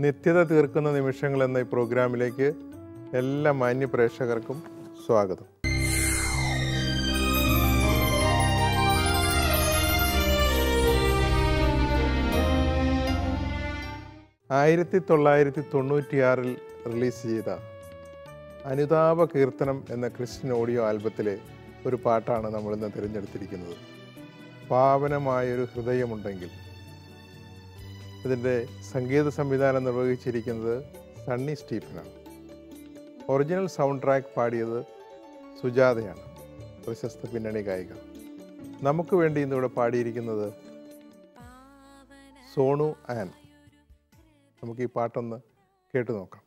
നിത്യത തീർക്കുന്ന നിമിഷങ്ങൾ എന്ന ഈ പ്രോഗ്രാമിലേക്ക് എല്ലാ മാന്യ പ്രേക്ഷകർക്കും സ്വാഗതം. ആയിരത്തി 1996 റിലീസ് ചെയ്ത അനുതാപ കീർത്തനം എന്ന ക്രിസ്ത്യൻ ഓഡിയോ ആൽബത്തിലെ ഒരു പാട്ടാണ് നമ്മളിന്ന് തിരഞ്ഞെടുത്തിരിക്കുന്നത്. പാവനമായൊരു ഹൃദയമുണ്ടെങ്കിൽ. ഇതിൻ്റെ സംഗീത സംവിധാനം നിർവഹിച്ചിരിക്കുന്നത് സണ്ണി സ്റ്റീഫനാണ്. ഒറിജിനൽ സൗണ്ട് ട്രാക്ക് പാടിയത് സുജാതയാണ്, പ്രശസ്ത പിന്നണി ഗായിക. നമുക്ക് വേണ്ടി ഇന്നിവിടെ പാടിയിരിക്കുന്നത് സോണു ആൻ. നമുക്ക് ഈ പാട്ടൊന്ന് കേട്ടു നോക്കാം.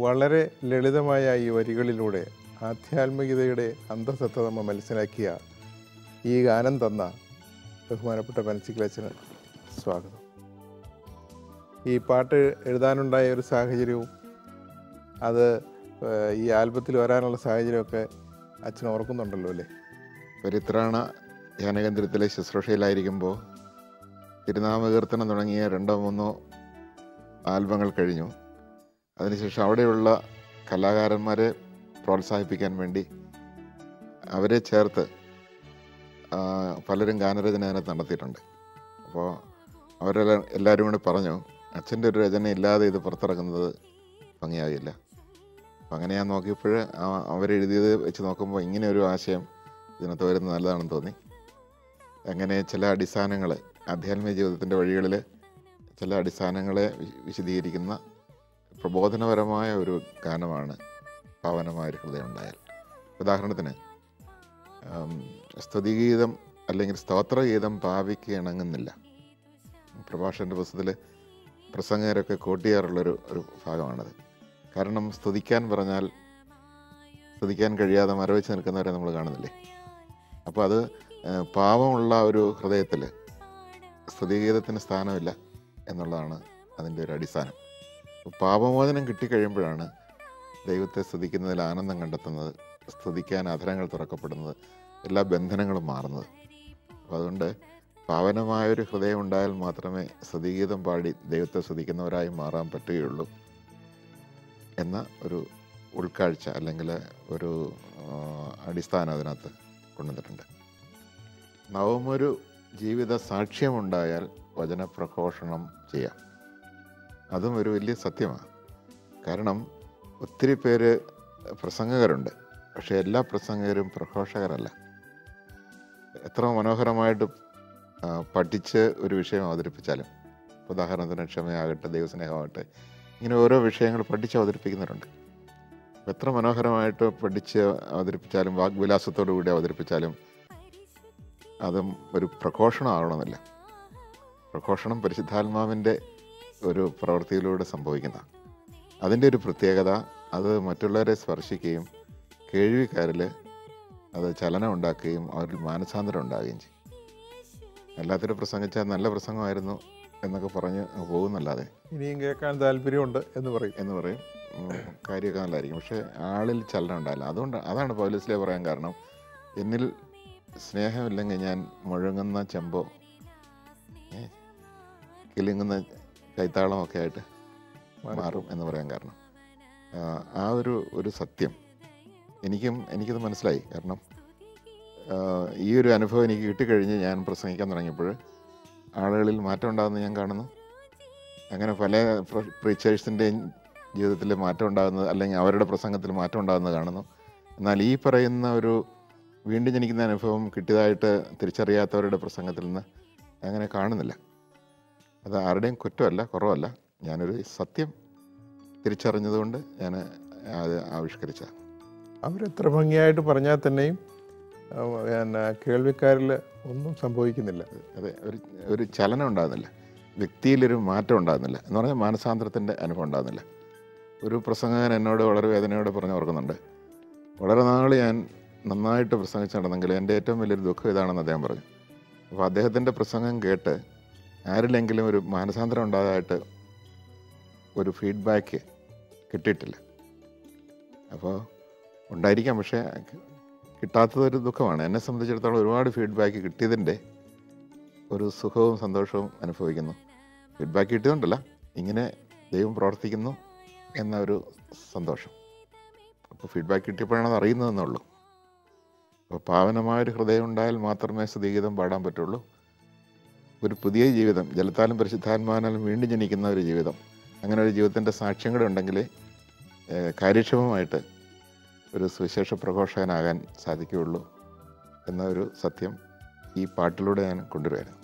വളരെ ലളിതമായ ഈ വരികളിലൂടെ ആധ്യാത്മികതയുടെ അന്തസത്ത നമ്മൾ മനസ്സിലാക്കിയ ഈ ഗാനം തന്ന ബഹുമാനപ്പെട്ട പനച്ചിക്കലച്ചന് സ്വാഗതം. ഈ പാട്ട് എഴുതാനുണ്ടായ ഒരു സാഹചര്യവും അത് ഈ ആൽബത്തിൽ വരാനുള്ള സാഹചര്യമൊക്കെ അച്ഛൻ ഓർക്കുന്നുണ്ടല്ലോ അല്ലേ? പരിത്രാണ ധ്യാനകേന്ദ്രത്തിലെ ശുശ്രൂഷയിലായിരിക്കുമ്പോൾ തിരുനാമകീർത്തനം തുടങ്ങിയ 2-3 ആൽബങ്ങൾ കഴിഞ്ഞു. അതിനുശേഷം അവിടെയുള്ള കലാകാരന്മാരെ പ്രോത്സാഹിപ്പിക്കാൻ വേണ്ടി അവരെ ചേർത്ത് പലരും ഗാനരചന അതിനകത്ത് നടത്തിയിട്ടുണ്ട്. അപ്പോൾ എല്ലാവരും കൂടി പറഞ്ഞു, അച്ഛൻ്റെ ഒരു രചന ഇല്ലാതെ ഇത് പുറത്തിറക്കുന്നത് ഭംഗിയാകില്ല. അപ്പം അങ്ങനെ ഞാൻ നോക്കിയപ്പോൾ അവരെഴുതിയത് വെച്ച് നോക്കുമ്പോൾ ഇങ്ങനെ ഒരു ആശയം ഇതിനകത്ത് വരുന്നത് നല്ലതാണെന്ന് തോന്നി. അങ്ങനെ ചില അടിസ്ഥാനങ്ങൾ, ആധ്യാത്മിക ജീവിതത്തിൻ്റെ വഴികളിൽ ചില അടിസ്ഥാനങ്ങളെ വിശദീകരിക്കുന്ന പ്രബോധനപരമായ ഒരു ഗാനമാണ് പാവനമായൊരു ഹൃദയം ഉണ്ടായാൽ. ഉദാഹരണത്തിന് സ്തുതിഗീതം അല്ലെങ്കിൽ സ്തോത്രഗീതം പാപിക്ക് ഇണങ്ങുന്നില്ല. പ്രഭാഷകൻ്റെ പുസ്തകത്തിൽ പ്രസംഗകരൊക്കെ കോട്ടിയാറുള്ളൊരു ഭാഗമാണത്. കാരണം സ്തുതിക്കാൻ പറഞ്ഞാൽ സ്തുതിക്കാൻ കഴിയാതെ മരവിച്ച് നിൽക്കുന്നവരെ നമ്മൾ കാണുന്നില്ലേ. അപ്പോൾ അത് പാവമുള്ള ഒരു ഹൃദയത്തിൽ സ്തുതിഗീതത്തിന് സ്ഥാനമില്ല എന്നുള്ളതാണ് അതിൻ്റെ ഒരു അടിസ്ഥാനം. പാപമോചനം കിട്ടിക്കഴിയുമ്പോഴാണ് ദൈവത്തെ സ്തുതിക്കുന്നതിൽ ആനന്ദം കണ്ടെത്തുന്നത്, സ്തുതിക്കാൻ അധരങ്ങൾ തുറക്കപ്പെടുന്നത്, എല്ലാ ബന്ധനങ്ങളും മാറുന്നത്. അപ്പോൾ അതുകൊണ്ട് പാവനമായൊരു ഹൃദയം ഉണ്ടായാൽ മാത്രമേ സ്തുതിഗീതം പാടി ദൈവത്തെ സ്തുതിക്കുന്നവരായി മാറാൻ പറ്റുകയുള്ളൂ എന്ന ഒരു ഉൾക്കാഴ്ച അല്ലെങ്കിൽ ഒരു അടിസ്ഥാനം അതിനകത്ത് കൊണ്ടുവന്നിട്ടുണ്ട്. നവമൊരു ജീവിത സാക്ഷ്യമുണ്ടായാൽ വചനപ്രഘോഷണം ചെയ്യാം. അതും ഒരു വലിയ സത്യമാണ്. കാരണം ഒത്തിരി പേര് പ്രസംഗകരുണ്ട്, പക്ഷേ എല്ലാ പ്രസംഗകരും പ്രഘോഷകരല്ല. എത്ര മനോഹരമായിട്ട് പഠിച്ച് ഒരു വിഷയം അവതരിപ്പിച്ചാലും, ഉദാഹരണത്തിന് ക്ഷമയാകട്ടെ, ദൈവസ്നേഹമാകട്ടെ, ഇങ്ങനെ ഓരോ വിഷയങ്ങൾ പഠിച്ച് അവതരിപ്പിക്കുന്നവരുണ്ട്. എത്ര മനോഹരമായിട്ട് പഠിച്ച് അവതരിപ്പിച്ചാലും, വാഗ്വിലാസത്തോടു കൂടി അവതരിപ്പിച്ചാലും അതും ഒരു പ്രഘോഷണം ആവണമെന്നില്ല. പ്രഘോഷണം പരിശുദ്ധാത്മാവിൻ്റെ ഒരു പ്രവൃത്തിയിലൂടെ സംഭവിക്കുന്ന അതിൻ്റെ ഒരു പ്രത്യേകത, അത് മറ്റുള്ളവരെ സ്പർശിക്കുകയും കേൾവിക്കാരിൽ അത് ചലനം ഉണ്ടാക്കുകയും അവരിൽ മാനസാന്തരം ഉണ്ടാകുകയും ചെയ്യും. എല്ലാത്തിനും പ്രസംഗിച്ചാൽ നല്ല പ്രസംഗമായിരുന്നു എന്നൊക്കെ പറഞ്ഞ് പോകുന്നല്ലാതെ ഇനിയും കേൾക്കാൻ താല്പര്യമുണ്ട് എന്ന് പറയും. കാര്യമൊക്കെ നല്ലതായിരിക്കും. പക്ഷേ ആളിൽ ചലനം ഉണ്ടാവില്ല. അതാണ് പൗലോസ്ലീഹ പറയാൻ കാരണം, എന്നിൽ സ്നേഹമില്ലെങ്കിൽ ഞാൻ മുഴങ്ങുന്ന ചെമ്പോ കിലുങ്ങുന്ന കൈത്താളമൊക്കെ ആയിട്ട് മാറും എന്ന് പറയാൻ കാരണം ആ ഒരു സത്യം എനിക്കത് മനസ്സിലായി. കാരണം ഈ ഒരു അനുഭവം എനിക്ക് കിട്ടിക്കഴിഞ്ഞ് ഞാൻ പ്രസംഗിക്കാൻ തുടങ്ങിയപ്പോൾ ആളുകളിൽ മാറ്റം ഉണ്ടാകുന്നത് ഞാൻ കാണുന്നു. അങ്ങനെ പല പ്രീച്ചേഴ്സിൻ്റെയും ജീവിതത്തിൽ മാറ്റം ഉണ്ടാകുന്നത്, അല്ലെങ്കിൽ അവരുടെ പ്രസംഗത്തിൽ മാറ്റം ഉണ്ടാകുന്നത് കാണുന്നു. എന്നാൽ ഈ പറയുന്ന ഒരു വീണ്ടും ജനിക്കുന്ന അനുഭവം കിട്ടിയതായിട്ട് തിരിച്ചറിയാത്തവരുടെ പ്രസംഗത്തിൽ നിന്ന് അങ്ങനെ കാണുന്നില്ല. അത് ആരുടെയും കുറ്റമല്ല, കുറവല്ല. ഞാനൊരു സത്യം തിരിച്ചറിഞ്ഞതുകൊണ്ട് ഞാൻ അത് ആവിഷ്കരിച്ചതാണ്. അവരെത്ര ഭംഗിയായിട്ട് പറഞ്ഞാൽ തന്നെയും കേൾവിക്കാരിൽ ഒന്നും സംഭവിക്കുന്നില്ല. അതെ, ഒരു ചലനം ഉണ്ടാകുന്നില്ല, വ്യക്തിയിലൊരു മാറ്റം ഉണ്ടാകുന്നില്ല. എന്ന് പറഞ്ഞാൽ മാനസാന്തരത്തിൻ്റെ അനുഭവം ഉണ്ടാകുന്നില്ല. ഒരു പ്രസംഗകൻ എന്നോട് വളരെ വേദനയോടെ പറഞ്ഞ് ഓർക്കുന്നുണ്ട്, വളരെ നാൾ ഞാൻ നന്നായിട്ട് പ്രസംഗിച്ച് നടന്നെങ്കിൽ എൻ്റെ ഏറ്റവും വലിയൊരു ദുഃഖം ഇതാണെന്ന് അദ്ദേഹം പറഞ്ഞു. അപ്പോൾ അദ്ദേഹത്തിൻ്റെ പ്രസംഗം കേട്ട് ആരിലെങ്കിലും ഒരു മാനസാന്തരം ഉണ്ടായതായിട്ട് ഒരു ഫീഡ്ബാക്ക് കിട്ടിയിട്ടില്ല. അപ്പോൾ ഉണ്ടായിരിക്കാം, പക്ഷേ കിട്ടാത്തതൊരു ദുഃഖമാണ്. എന്നെ സംബന്ധിച്ചിടത്തോളം ഒരുപാട് ഫീഡ്ബാക്ക് കിട്ടിയതിൻ്റെ ഒരു സുഖവും സന്തോഷവും അനുഭവിക്കുന്നു. ഫീഡ്ബാക്ക് കിട്ടിയതുകൊണ്ടല്ല, ഇങ്ങനെ ദൈവം പ്രവർത്തിക്കുന്നു എന്ന ഒരു സന്തോഷം. അപ്പോൾ ഫീഡ്ബാക്ക് കിട്ടിയപ്പോഴാണ് അത് അറിയുന്നതെന്നുള്ളൂ. അപ്പോൾ പാവനമായൊരു ഹൃദയം ഉണ്ടായാൽ മാത്രമേ സ്തുതിഗീതം പാടാൻ പറ്റുള്ളൂ. ഒരു പുതിയ ജീവിതം, ജലത്താലും പരിശുദ്ധാത്മാവിനാലും വീണ്ടും ജനിക്കുന്ന ഒരു ജീവിതം, അങ്ങനെ ഒരു ജീവിതത്തിൻ്റെ സാക്ഷ്യം കൂടെ ഉണ്ടെങ്കിൽ കാര്യക്ഷമമായിട്ട് ഒരു സുവിശേഷ പ്രഘോഷകനാകാൻ സാധിക്കുകയുള്ളൂ എന്നൊരു സത്യം ഈ പാട്ടിലൂടെ ഞാൻ കൊണ്ടുവരുമായിരുന്നു.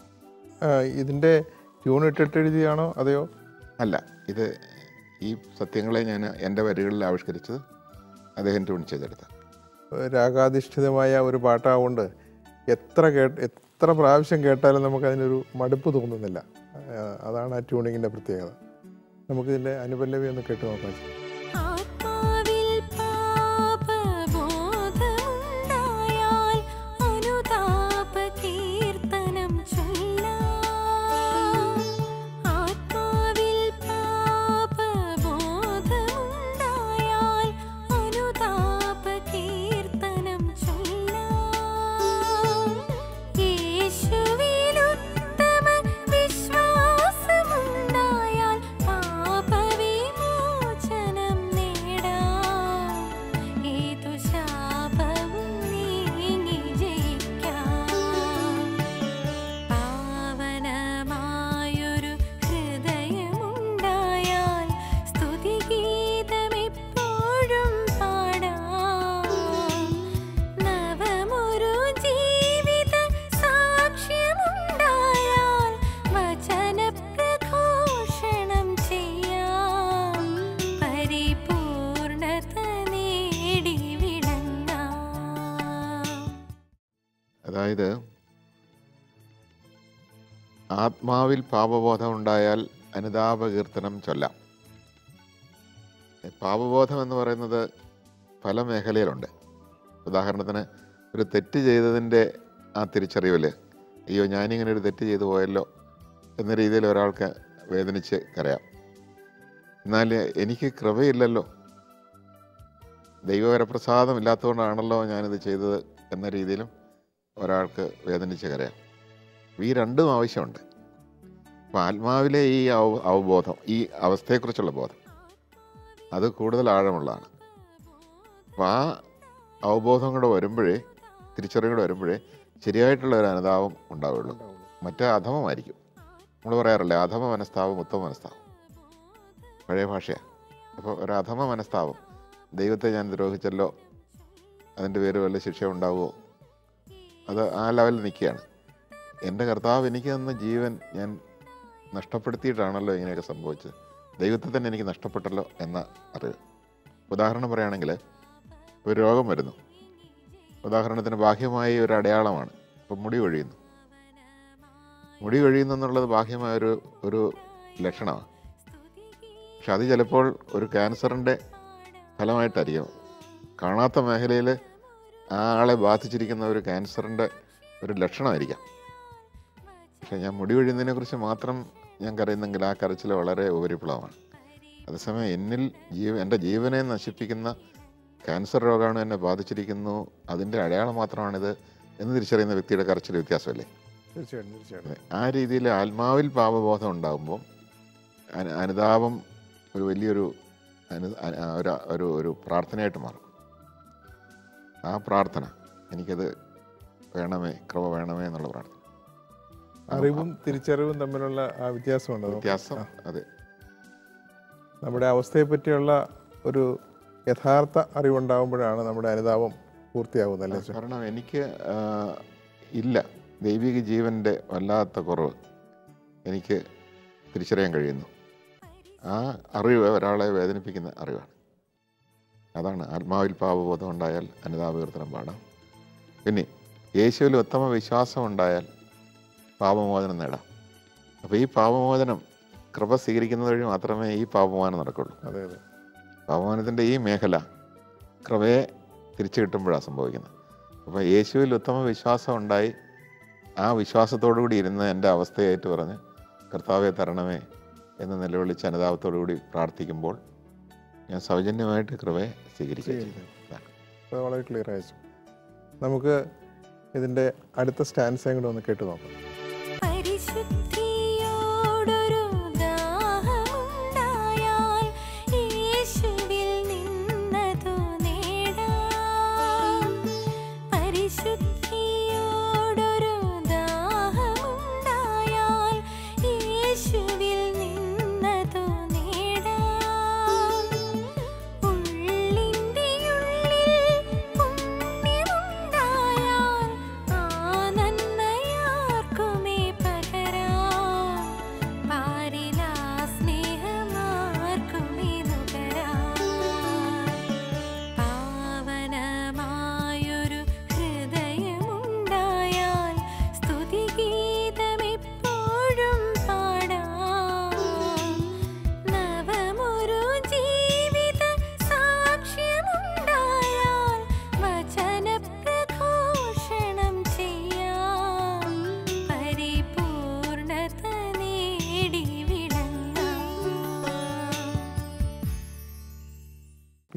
ഇതിൻ്റെ ട്യൂൺ ഇട്ടിട്ട് എഴുതിയാണോ അതെയോ? അല്ല, ഇത് ഈ സത്യങ്ങളെ ഞാൻ എൻ്റെ വരികളിൽ ആവിഷ്കരിച്ചത് അദ്ദേഹം ട്യൂൺ ചെയ്തെടുത്ത രാഗാധിഷ്ഠിതമായ ഒരു പാട്ടാവുകൊണ്ട് എത്ര പ്രാവശ്യം കേട്ടാലും നമുക്കതിനൊരു മടുപ്പ് തോന്നുന്നില്ല. അതാണ് ആ ട്യൂണിങ്ങിൻ്റെ പ്രത്യേകത. നമുക്കിതിൻ്റെ അനുപല്ലവി ഒന്ന് കേട്ട് നോക്കാം. അതായത് ആത്മാവിൽ പാപബോധം ഉണ്ടായാൽ അനുതാപകീർത്തനം ചൊല്ലാം. പാപബോധം എന്ന് പറയുന്നത് പല മേഖലയിലുണ്ട്. ഉദാഹരണത്തിന് ഒരു തെറ്റ് ചെയ്തതിൻ്റെ ആ തിരിച്ചറിവിൽ, അയ്യോ ഞാനിങ്ങനെ ഒരു തെറ്റ് ചെയ്തു പോയല്ലോ എന്ന രീതിയിൽ ഒരാൾക്ക് വേദനിച്ച് കരയാം. എന്നാൽ എനിക്ക് കൃപയില്ലല്ലോ, ദൈവവരപ്രസാദം ഇല്ലാത്തതുകൊണ്ടാണല്ലോ ഞാനിത് ചെയ്തത് എന്ന രീതിയിലും ഒരാൾക്ക് വേദനിച്ച് കരയാം. ഈ രണ്ടും ആവശ്യമുണ്ട്. അപ്പോൾ ആത്മാവിലെ ഈ അവബോധം, ഈ അവസ്ഥയെക്കുറിച്ചുള്ള ബോധം, അത് കൂടുതൽ ആഴമുള്ളതാണ്. അപ്പോൾ ആ അവബോധം കൂടെ വരുമ്പോഴേ, തിരിച്ചറിവ് കൂടെ വരുമ്പോഴേ ശരിയായിട്ടുള്ള ഒരു അനുതാപം ഉണ്ടാവുള്ളൂ. മറ്റേ അധമമായിരിക്കും. നമ്മൾ പറയാറില്ലേ, അധമ മനസ്താവും ഉത്തമ മനസ്താവും, പഴയ ഭാഷയാണ്. അപ്പോൾ ഒരു അധമ മനസ്താവും, ദൈവത്തെ ഞാൻ ദ്രോഹിച്ചല്ലോ, അതിൻ്റെ പേര് വല്ല ശിക്ഷ ഉണ്ടാവുമോ, അത് ആ ലെവലിൽ നിൽക്കുകയാണ്. എൻ്റെ കർത്താവ് എനിക്ക് തന്ന ജീവൻ ഞാൻ നഷ്ടപ്പെടുത്തിയിട്ടാണല്ലോ ഇങ്ങനെയൊക്കെ സംഭവിച്ചത്, ദൈവത്തെ തന്നെ എനിക്ക് നഷ്ടപ്പെട്ടല്ലോ എന്ന അറിവ്. ഉദാഹരണം പറയുകയാണെങ്കിൽ, ഒരു രോഗം വരുന്നു, ഉദാഹരണത്തിന് ബാഹ്യമായി ഒരു അടയാളമാണ്. ഇപ്പം മുടി കൊഴിയുന്നു എന്നുള്ളത് ബാഹ്യമായ ഒരു ലക്ഷണമാണ്. പക്ഷെ അത് ചിലപ്പോൾ ഒരു ക്യാൻസറിൻ്റെ ഫലമായിട്ടായിരിക്കും. കാണാത്ത മേഖലയിൽ ആ ആളെ ബാധിച്ചിരിക്കുന്ന ഒരു ക്യാൻസറിൻ്റെ ഒരു ലക്ഷണമായിരിക്കാം. പക്ഷെ ഞാൻ മുടി കൊഴിയുന്നതിനെക്കുറിച്ച് മാത്രം ഞാൻ കരയുന്നെങ്കിൽ ആ കരച്ചിൽ വളരെ ഉപരിപ്ലവമാണ്. അതേസമയം എന്നിൽ എൻ്റെ ജീവനെ നശിപ്പിക്കുന്ന ക്യാൻസർ രോഗമാണ് എന്നെ ബാധിച്ചിരിക്കുന്നു, അതിൻ്റെ അടയാളം മാത്രമാണിത് എന്ന് തിരിച്ചറിയുന്ന വ്യക്തിയുടെ കരച്ചിൽ വ്യത്യാസമല്ലേ? തീർച്ചയായിട്ടും. ആ രീതിയിൽ ആത്മാവിൽ പാപബോധം ഉണ്ടാകുമ്പോൾ അനുതാപം ഒരു വലിയൊരു ഒരു പ്രാർത്ഥനയായിട്ട് മാറും. ആ പ്രാർത്ഥന, എനിക്കത് വേണമേ, കൃപ വേണമേ എന്നുള്ള പ്രാർത്ഥന. അറിവും തിരിച്ചറിവും തമ്മിലുള്ള ആ വ്യത്യാസം. അതെ, നമ്മുടെ അവസ്ഥയെ പറ്റിയുള്ള ഒരു യഥാർത്ഥ അറിവുണ്ടാകുമ്പോഴാണ് നമ്മുടെ അനുതാപം പൂർത്തിയാകുന്നല്ലേ? കാരണം എനിക്ക് ഇല്ല, ദൈവിക ജീവൻ്റെ വല്ലാത്ത കുറവ് എനിക്ക് തിരിച്ചറിയാൻ കഴിയുന്നു. ആ അറിവ് ഒരാളെ വേദനിപ്പിക്കുന്ന അറിവാണ്. അതാണ് ആത്മാവിൽ പാപബോധം ഉണ്ടായാൽ അനുതാപകീർത്തനം പാടാം. പിന്നെ യേശുവിൽ ഉത്തമ വിശ്വാസം ഉണ്ടായാൽ പാപമോചനം നേടാം. അപ്പോൾ ഈ പാപമോചനം കൃപ സ്വീകരിക്കുന്നത് വഴി മാത്രമേ ഈ പാപമോചനം നടക്കുള്ളൂ. അതെ. പാപമോചനത്തിൻ്റെ ഈ മേഖല കൃപയെ തിരിച്ചു കിട്ടുമ്പോഴാണ് സംഭവിക്കുന്നത്. അപ്പോൾ യേശുവിൽ ഉത്തമ വിശ്വാസം ഉണ്ടായി ആ വിശ്വാസത്തോടു കൂടി ഇരുന്ന് എൻ്റെ അവസ്ഥയായിട്ട് പറഞ്ഞ് കർത്താവെ തരണമേ എന്ന് നിലവിളിച്ച് അനുതാപത്തോടു കൂടി പ്രാർത്ഥിക്കുമ്പോൾ ഞാൻ സൗജന്യമായിട്ട് കൃപയെ സ്വീകരിക്കും. വളരെ ക്ലിയർ ആയി. നമുക്ക് ഇതിൻ്റെ അടുത്ത സ്റ്റാൻസ് കൂടെ ഒന്ന് കേട്ട് നോക്കാം.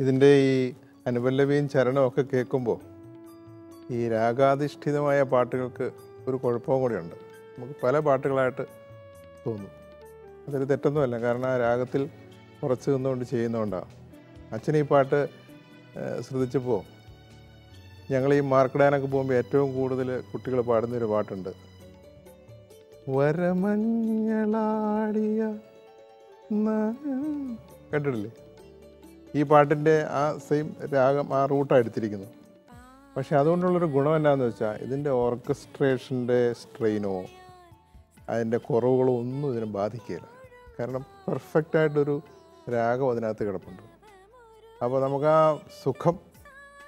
ഇതിൻ്റെ ഈ അനുപല്ലവിയും ചരണവും ഒക്കെ കേൾക്കുമ്പോൾ ഈ രാഗാധിഷ്ഠിതമായ പാട്ടുകൾക്ക് ഒരു കുഴപ്പവും കൂടിയുണ്ട്. നമുക്ക് പല പാട്ടുകളായിട്ട് തോന്നും. അതൊരു തെറ്റൊന്നുമല്ല, കാരണം ആ രാഗത്തിൽ ഉറച്ചു നിന്നുകൊണ്ട് ചെയ്യുന്നതുകൊണ്ടാണ്. അച്ഛൻ ഈ പാട്ട് ശ്രദ്ധിച്ചപ്പോൾ ഞങ്ങൾ ഈ മാർക്കിടാനൊക്കെ പോകുമ്പോൾ ഏറ്റവും കൂടുതൽ കുട്ടികൾ പാടുന്നൊരു പാട്ടുണ്ട്, വരമഞ്ഞളാടിയ. കേട്ടിട്ടില്ലേ? ഈ പാട്ടിൻ്റെ ആ സെയിം രാഗം, ആ റൂട്ടാണ് എടുത്തിരിക്കുന്നത്. പക്ഷെ അതുകൊണ്ടുള്ളൊരു ഗുണം എന്താണെന്ന് വെച്ചാൽ ഇതിൻ്റെ ഓർക്കസ്ട്രേഷൻ്റെ സ്ട്രെയിനോ അതിൻ്റെ കുറവുകളോ ഒന്നും ഇതിനെ ബാധിക്കുകയില്ല. കാരണം പെർഫെക്റ്റായിട്ടൊരു രാഗം അതിനകത്ത് കിടപ്പുണ്ട്. അപ്പോൾ നമുക്ക് ആ സുഖം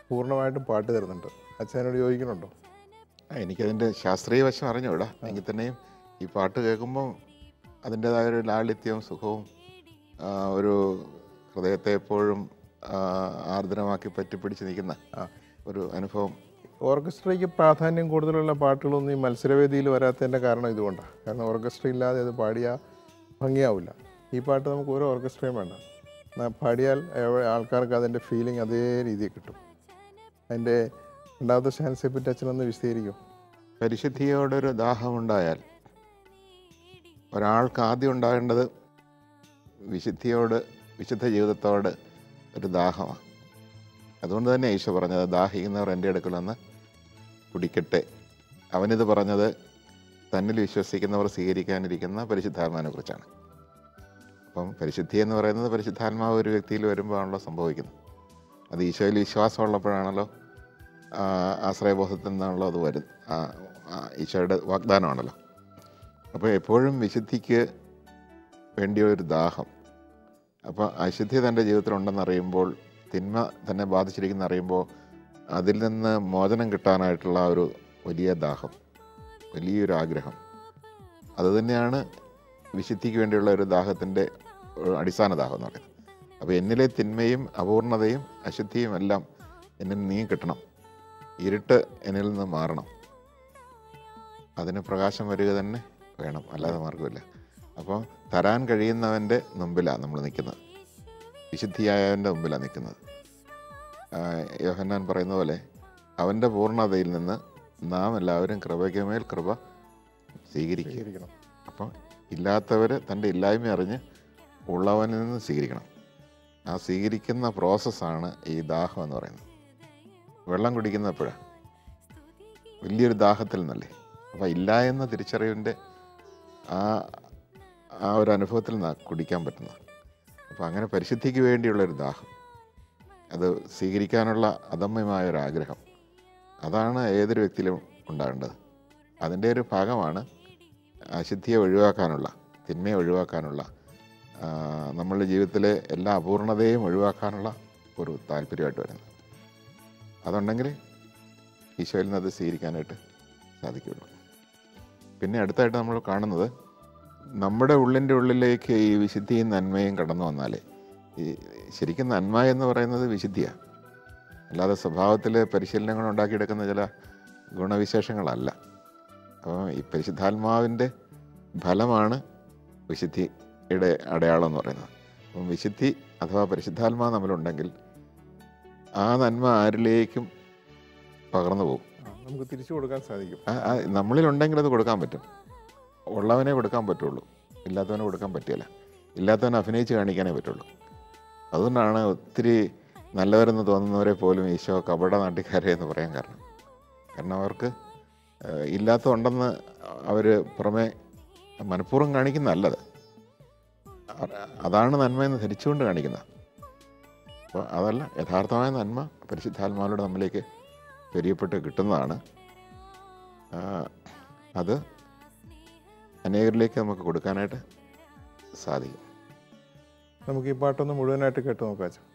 പൂർണ്ണമായിട്ടും പാട്ട് തരുന്നുണ്ട്. അച്ഛനോട് ചോദിക്കണുണ്ടോ? എനിക്കതിൻ്റെ ശാസ്ത്രീയ വശം അറിഞ്ഞൂടാ. എങ്കിൽ തന്നെയും ഈ പാട്ട് കേൾക്കുമ്പോൾ അതിൻ്റേതായ ഒരു ലാളിത്യവും സുഖവും ഒരു ഹൃദയത്തെ എപ്പോഴും ആർദ്രമാക്കി പറ്റിപ്പിടിച്ച് നിൽക്കുന്ന ഒരു അനുഭവം. ഓർക്കസ്ട്രയ്ക്ക് പ്രാധാന്യം കൂടുതലുള്ള പാട്ടുകളൊന്നും ഈ മത്സരവേദിയിൽ വരാത്തതിൻ്റെ കാരണം ഇതുകൊണ്ടാണ്. കാരണം ഓർക്കസ്ട്ര ഇല്ലാതെ അത് പാടിയാൽ ഭംഗിയാവില്ല. ഈ പാട്ട് നമുക്ക് ഒരു ഓർക്കസ്ട്രയും വേണ്ട, പാടിയാൽ ആൾക്കാർക്ക് അതിൻ്റെ ഫീലിംഗ് അതേ രീതിയിൽ കിട്ടും. അതിൻ്റെ രണ്ടാമത്തെ സ്റ്റാൻസിനെ പറ്റി അച്ഛനൊന്ന് വിശദീകരിക്കും. പരിശുദ്ധിയോടൊരു ദാഹമുണ്ടായാൽ ഒരാൾക്ക് ആദ്യം ഉണ്ടാകേണ്ടത് വിശുദ്ധ ജീവിതത്തോട് ഒരു ദാഹമാണ്. അതുകൊണ്ട് തന്നെ ഈശോ പറഞ്ഞത് ദാഹിക്കുന്നവർ എൻ്റെ അടുക്കൽ വന്ന് കുടിക്കട്ടെ. അവനിത് പറഞ്ഞത് തന്നിൽ വിശ്വസിക്കുന്നവർ സ്വീകരിക്കാനിരിക്കുന്ന പരിശുദ്ധാത്മാവിനെ കുറിച്ചാണ്. അപ്പം പരിശുദ്ധി എന്ന് പറയുന്നത് പരിശുദ്ധാത്മാവ് ഒരു വ്യക്തിയിൽ വരുമ്പോഴാണല്ലോ സംഭവിക്കുന്നത്. അത് ഈശോയിൽ വിശ്വാസമുള്ളപ്പോഴാണല്ലോ, ആശ്രയബോധത്തിൽ നിന്നാണല്ലോ അത് വരുന്നത്, ഈശോയുടെ വാഗ്ദാനമാണല്ലോ. അപ്പോൾ എപ്പോഴും വിശുദ്ധിക്ക് വേണ്ടിയൊരു ദാഹം. അപ്പോൾ അശുദ്ധി തൻ്റെ ജീവിതത്തിലുണ്ടെന്നറിയുമ്പോൾ, തിന്മ തന്നെ ബാധിച്ചിരിക്കുന്ന അറിയുമ്പോൾ അതിൽ നിന്ന് മോചനം കിട്ടാനായിട്ടുള്ള ഒരു വലിയ ദാഹം, വലിയൊരു ആഗ്രഹം, അതുതന്നെയാണ് വിശുദ്ധിക്ക് വേണ്ടിയുള്ള ഒരു ദാഹത്തിൻ്റെ അടിസ്ഥാന ദാഹം എന്ന് പറയുന്നത്. അപ്പോൾ എന്നിലെ തിന്മയും അപൂർണതയും അശുദ്ധിയും എല്ലാം എന്നിൽ നീ കിട്ടണം, ഇരുട്ട് എന്നിൽ നിന്ന് മാറണം, അതിന് പ്രകാശം വരിക തന്നെ വേണം, അല്ലാതെ മാർഗമില്ല. അപ്പോൾ തരാൻ കഴിയുന്നവൻ്റെ മുമ്പിലാണ് നമ്മൾ നിൽക്കുന്നത്, വിശുദ്ധിയായവൻ്റെ മുമ്പിലാണ് നിൽക്കുന്നത്. യോഹന്നാൻ പറയുന്ന പോലെ അവൻ്റെ പൂർണ്ണതയിൽ നിന്ന് നാം എല്ലാവരും കൃപയ്ക്ക് മേൽ കൃപ സ്വീകരിക്കണം. അപ്പോൾ ഇല്ലാത്തവർ തൻ്റെ ഇല്ലായ്മ അറിഞ്ഞ് ഉള്ളവനിൽ നിന്ന് സ്വീകരിക്കണം. ആ സ്വീകരിക്കുന്ന പ്രോസസ്സാണ് ഈ ദാഹം എന്ന് പറയുന്നത്. വെള്ളം കുടിക്കുന്നപ്പോഴാണ് വലിയൊരു ദാഹത്തിൽ നിന്നല്ലേ. അപ്പോൾ ഇല്ല എന്ന തിരിച്ചറിവിൻ്റെ ആ ഒരു അനുഭവത്തിൽ നിന്നാണ് കുടിക്കാൻ പറ്റുന്നത്. അപ്പോൾ അങ്ങനെ പരിശുദ്ധിക്ക് വേണ്ടിയുള്ളൊരു ദാഹം, അത് സ്വീകരിക്കാനുള്ള അദമ്യമായൊരാഗ്രഹം, അതാണ് ഏതൊരു വ്യക്തിയിലും ഉണ്ടാകേണ്ടത്. അതിൻ്റെ ഒരു ഭാഗമാണ് അശുദ്ധിയെ ഒഴിവാക്കാനുള്ള, തിന്മയെ ഒഴിവാക്കാനുള്ള, നമ്മളുടെ ജീവിതത്തിലെ എല്ലാ അപൂർണതയും ഒഴിവാക്കാനുള്ള ഒരു താല്പര്യമായിട്ട് വരുന്നത്. അതുണ്ടെങ്കിൽ ഈശോയിൽ നിന്ന് അത് സ്വീകരിക്കാനായിട്ട് സാധിക്കുകയുള്ളൂ. പിന്നെ അടുത്തായിട്ട് നമ്മൾ കാണുന്നത്, നമ്മുടെ ഉള്ളിൻ്റെ ഉള്ളിലേക്ക് ഈ വിശുദ്ധിയും നന്മയും കടന്നു വന്നാൽ, ഈ ശരിക്കും നന്മ എന്ന് പറയുന്നത് വിശുദ്ധിയാണ്, അല്ലാതെ സ്വഭാവത്തിൽ പരിശീലനങ്ങൾ ഉണ്ടാക്കിയെടുക്കുന്ന ചില ഗുണവിശേഷങ്ങളല്ല. അപ്പോൾ ഈ പരിശുദ്ധാത്മാവിൻ്റെ ഫലമാണ് വിശുദ്ധിയുടെ അടയാളം എന്ന് പറയുന്നത്. അപ്പം വിശുദ്ധി അഥവാ പരിശുദ്ധാത്മാവ് നമ്മളുണ്ടെങ്കിൽ ആ നന്മ ആരിലേക്കും പകർന്നു പോകും, നമുക്ക് തിരിച്ചു കൊടുക്കാൻ സാധിക്കും. നമ്മളിലുണ്ടെങ്കിൽ അത് കൊടുക്കാൻ പറ്റും. ഉള്ളവനെ കൊടുക്കാൻ പറ്റുള്ളൂ, ഇല്ലാത്തവനെ കൊടുക്കാൻ പറ്റില്ല. ഇല്ലാത്തവനെ അഭിനയിച്ച് കാണിക്കാനേ പറ്റുള്ളൂ. അതുകൊണ്ടാണ് ഒത്തിരി നല്ലവരെന്ന് തോന്നുന്നവരെ പോലും ഈശോ കപട നാട്ടിക്കാരെ എന്ന് പറയാൻ കാരണം അവർക്ക് ഇല്ലാത്തതുണ്ടെന്ന് അവർ പുറമെ മനഃപൂർവ്വം കാണിക്കുന്നതല്ലത്, അതാണ് നന്മയെന്ന് ധരിച്ചുകൊണ്ട് കാണിക്കുന്നത്. അപ്പോൾ അതല്ല, യഥാർത്ഥമായ നന്മ പരിശുദ്ധാത്മാവിലൂടെ നമ്മിലേക്ക് പെരിയപ്പെട്ട് കിട്ടുന്നതാണ്. അത് അനേകരിലേക്ക് നമുക്ക് കൊടുക്കാനായിട്ട് സാധിക്കും. നമുക്ക് ഈ പാട്ടൊന്ന് മുഴുവനായിട്ട് കേട്ട് നോക്കാം.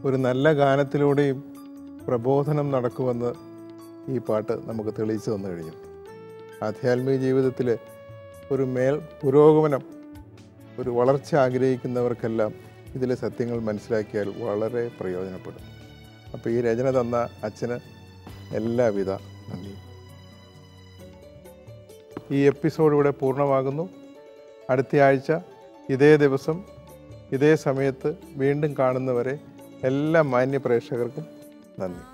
ഒരു നല്ല ഗാനത്തിലൂടെയും പ്രബോധനം നടക്കുമെന്ന് ഈ പാട്ട് നമുക്ക് തെളിയിച്ചു തന്നു കഴിഞ്ഞു. ആധ്യാത്മിക ജീവിതത്തിൽ ഒരു പുരോഗമനം, ഒരു വളർച്ച ആഗ്രഹിക്കുന്നവർക്കെല്ലാം ഇതിലെ സത്യങ്ങൾ മനസ്സിലാക്കിയാൽ വളരെ പ്രയോജനപ്പെടും. അപ്പോൾ ഈ രചന തന്ന അച്ഛന് എല്ലാവിധ നന്ദിയും. ഈ എപ്പിസോഡ് ഇവിടെ പൂർണ്ണമാകുന്നു. അടുത്ത ആഴ്ച ഇതേ ദിവസം ഇതേ സമയത്ത് വീണ്ടും കാണുന്നവരെ എല്ലാ മാന്യ പ്രേക്ഷകർക്കും നന്ദി.